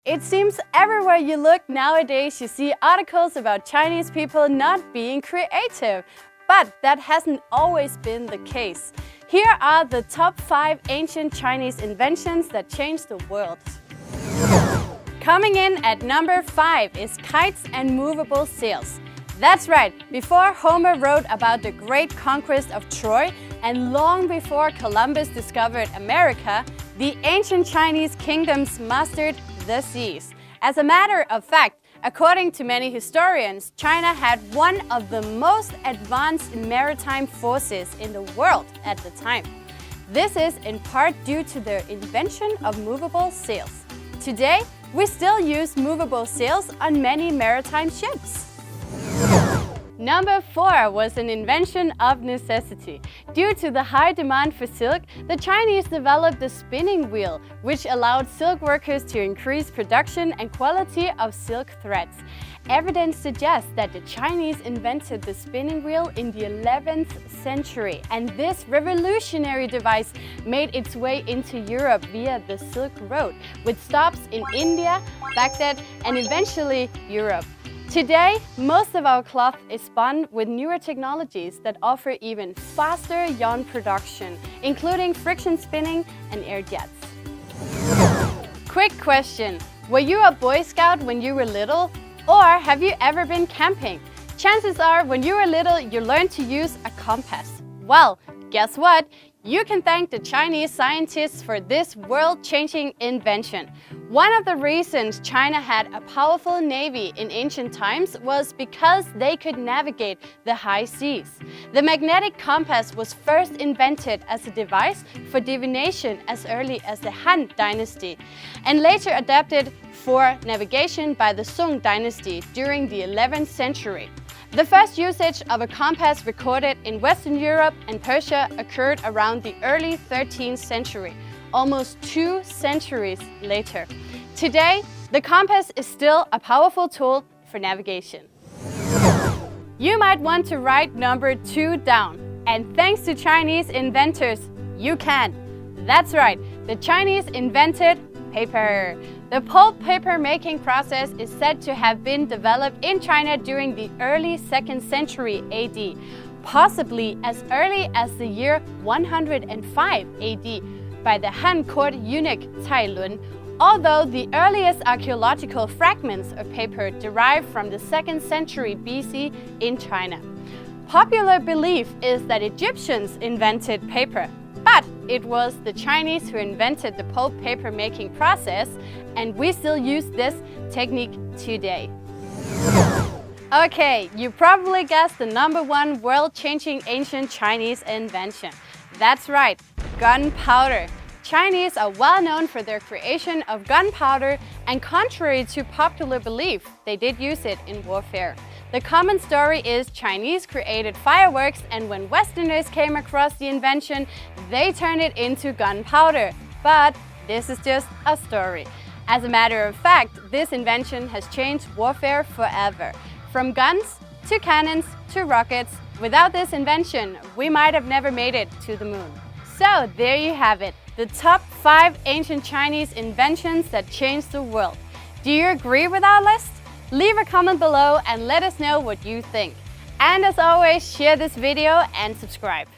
It seems everywhere you look nowadays you see articles about Chinese people not being creative. But that hasn't always been the case. Here are the top 5 ancient Chinese inventions that changed the world. Coming in at number 5 is kites and movable sails. That's right, before Homer wrote about the great conquest of Troy and long before Columbus discovered America, the ancient Chinese kingdoms mastered the seas. As a matter of fact, according to many historians, China had one of the most advanced maritime forces in the world at the time. This is in part due to their invention of movable sails. Today, we still use movable sails on many maritime ships. Number 4 was an invention of necessity. Due to the high demand for silk, the Chinese developed the spinning wheel, which allowed silk workers to increase production and quality of silk threads. Evidence suggests that the Chinese invented the spinning wheel in the 11th century, and this revolutionary device made its way into Europe via the Silk Road, with stops in India, Baghdad, and eventually Europe. Today, most of our cloth is spun with newer technologies that offer even faster yarn production, including friction spinning and air jets. Quick question: were you a Boy Scout when you were little? Or have you ever been camping? Chances are when you were little, you learned to use a compass. Well, guess what? You can thank the Chinese scientists for this world-changing invention. One of the reasons China had a powerful navy in ancient times was because they could navigate the high seas. The magnetic compass was first invented as a device for divination as early as the Han Dynasty, and later adapted for navigation by the Song Dynasty during the 11th century. The first usage of a compass recorded in Western Europe and Persia occurred around the early 13th century, almost 2 centuries later. Today, the compass is still a powerful tool for navigation. You might want to write number 2 down. And thanks to Chinese inventors, you can. That's right, the Chinese invented paper. The pulp paper making process is said to have been developed in China during the early 2nd century AD, possibly as early as the year 105 AD by the Han court eunuch Cai Lun, although the earliest archaeological fragments of paper derive from the 2nd century BC in China. Popular belief is that Egyptians invented paper, but it was the Chinese who invented the pulp paper making process, and we still use this technique today. Okay, you probably guessed the number 1 world-changing ancient Chinese invention. That's right, gunpowder. Chinese are well known for their creation of gunpowder, and contrary to popular belief, they did use it in warfare. The common story is Chinese created fireworks, and when Westerners came across the invention, they turned it into gunpowder. But this is just a story. As a matter of fact, this invention has changed warfare forever. From guns to cannons to rockets, without this invention, we might have never made it to the moon. So there you have it, the top 5 ancient Chinese inventions that changed the world. Do you agree with our list? Leave a comment below and let us know what you think. And as always, share this video and subscribe.